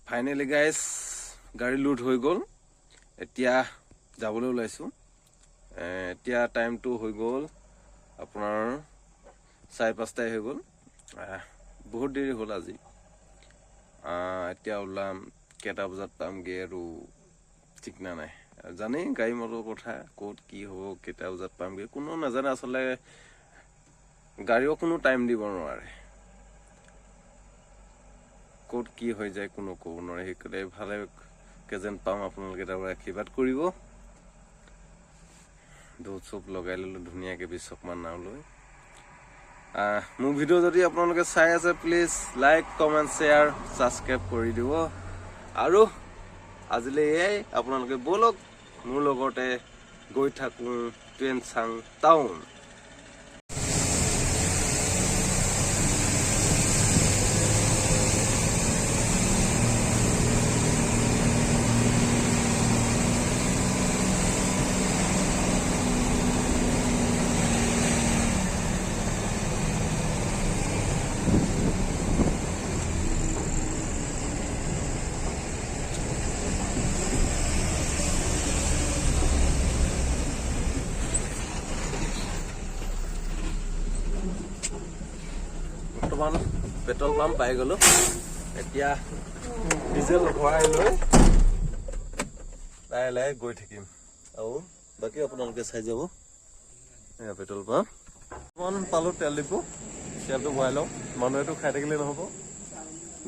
Finally guys গাড়ী load হৈ গ'ল। এতিয়া যাবলৈ ওলাইছোঁ। এতিয়া টাইমটো হৈ গ'ল আপোনাৰ 4:30 হৈ গ'ল। বহুত দেৰি হ'ল আজি। এতিয়া ওলাম, কেইটা বজাত পামগৈ আৰু ঠিক নাই। জানেই গাড়ী মটৰৰ কথা, ক'ত কি হ'ব, কেইটা বজাত পামগৈ কোনো নাজানে। আচলতে গাড়ীও কোনো টাইম দিব নোৱাৰে, ক'ত কি হৈ যায় কোনো ক'ব নোৱাৰে। সেইকাৰণে ভালকৈ যেন পাওঁ আপোনালোকে তাৰপৰা আশীৰ্বাদ কৰিব। ধূপ চুপ লগাই ল'লোঁ ধুনীয়াকৈ 20 মান নাও লৈ। মোৰ ভিডিঅ' যদি আপোনালোকে চাই আছে, please like, comment, share, subscribe কৰি দিব। আৰু আজিলৈ এয়াই, আপোনালোকে ব'লক মোৰ লগতে গৈ থাকোঁ টুৱেনচাং টাউন। বৰ্তমান পেট্ৰল পাম্প পাই গ'লোঁ। এতিয়া ডিজেল ভৰাই লৈ লাহে লাহে গৈ থাকিম। আৰু বাকী আপোনালোকে চাই যাব। এয়া পেট্ৰল পাম্প অকণমান পালোঁ। তেল ডিপু, তেলটো ভৰাই লওঁ। মানুহেতো খাই থাকিলে নহ'ব,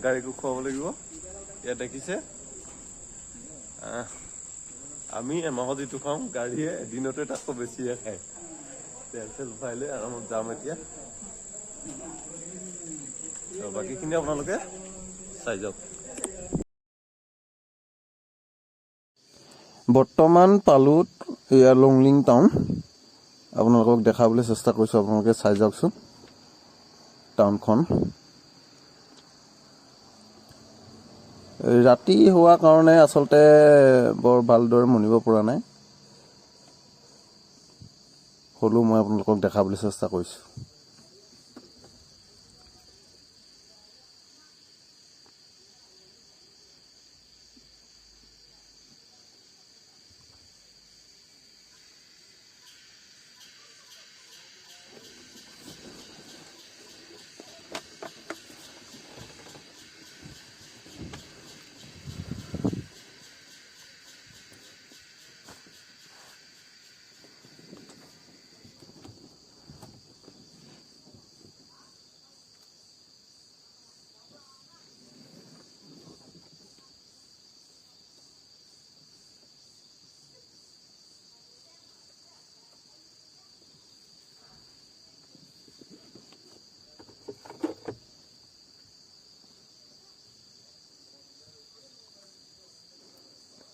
গাড়ীকো খুৱাব লাগিব। ইয়াত দেখিছে আমি এমাহত যিটো খাওঁ, গাড়ীয়ে এদিনতে তাতকৈ বেছিহে খায়। তেল চেল ভৰাই লৈ আৰামত যাম এতিয়া। বাকীখিনি আপোনালোকে চাই যাওক। বৰ্তমান পালোঁ এয়া লংলিং টাউন। আপোনালোকক দেখাবলৈ চেষ্টা কৰিছোঁ, আপোনালোকে চাই যাওকচোন টাউনখন। ৰাতি হোৱাৰ কাৰণে আচলতে বৰ ভালদৰে মনিব পৰা নাই, হ'লেও মই আপোনালোকক দেখাবলৈ চেষ্টা কৰিছোঁ।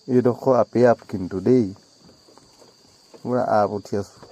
এইডোখৰ আপে আপ কিন্তু দেই, পুৰা আপ উঠি আছোঁ।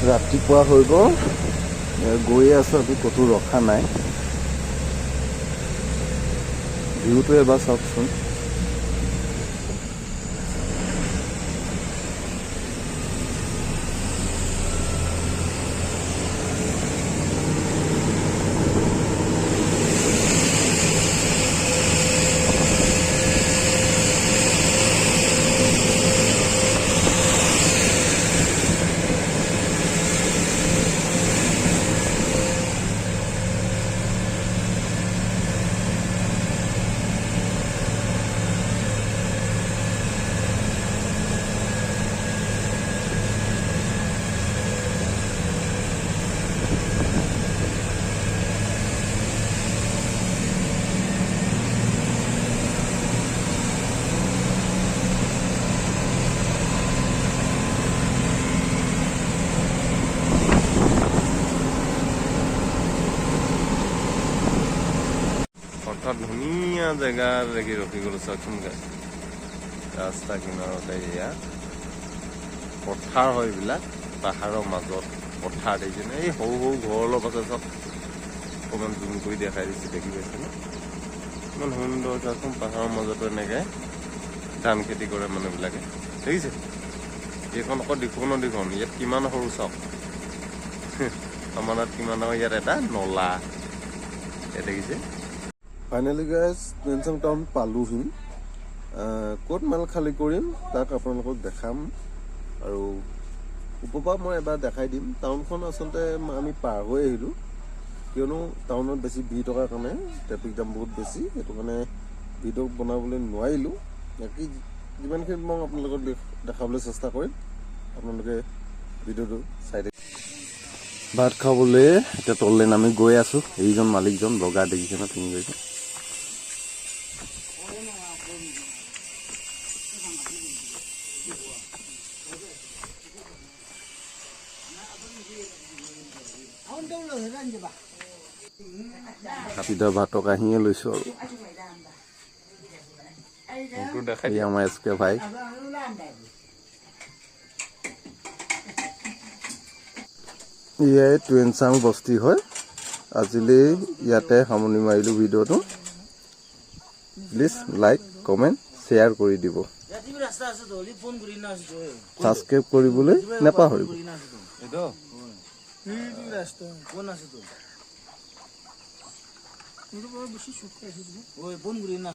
ৰাতিপুৱা হৈ গ'ল, গৈয়ে আছোঁ। আমি ক'তো ৰখা নাই। ভিউটো এবাৰ চাওকচোন। ধুনীয়া জেগা লাগি ৰখি গ'লো চাওকচোন গাইছ ৰাস্তা কিনাৰতে এয়া পথাৰ হয় এইবিলাক পাহাৰৰ মাজত পথাৰ দেখিছেনে এই সৰু সৰু ঘৰ অলপ আছে চব অকণমান জুম কৰি দেখাই দিছে দেখি পাইছেনে ইমান সুন্দৰ চাওকচোন পাহাৰৰ মাজতো এনেকৈ ধান খেতি কৰে মানুহবিলাকে দেখিছে এইখন আকৌ দিখন ইয়াত কিমান সৰু চাওক আমাৰ তাত কিমান ডাঙৰ ইয়াত এটা নলা ইয়াত দেখিছে ফাইনেলি গাইজ টুৱেনচাং টাউন পালোহি ক'ত মাল খালী কৰিম তাক আপোনালোকক দেখাম আৰু ওপৰপৰা মই এবাৰ দেখাই দিম টাউনখন আচলতে আমি পাৰ হৈ আহিলোঁ কিয়নো টাউনত বেছি ভিৰ থকাৰ কাৰণে ট্ৰেফিক জাম বহুত বেছি সেইটো কাৰণে ভিডিঅ' বনাবলৈ নোৱাৰিলোঁ বাকী যিমানখিনি মই আপোনালোকক দেখাবলৈ চেষ্টা কৰিম আপোনালোকে ভিডিঅ'টো চাই দিম ভাত খাবলৈ এতিয়া তললৈ নামি গৈ আছোঁ এইজন মালিকজন বগা দেখিছে ন পিন্ধি গৈছে চিধা ভাতৰ কাহিয়ে লৈছোঁ আৰু দেখাই দিয়া আমাৰ এছকে ভাই এয়াই টুৱেনচাং বস্তি হয় আজিলৈ ইয়াতে সামৰণি মাৰিলোঁ ভিডিঅ'টো প্লিজ লাইক কমেণ্ট শ্বেয়াৰ কৰি দিব ছাবস্ক্ৰাইব কৰিবলৈ নাপাহৰিব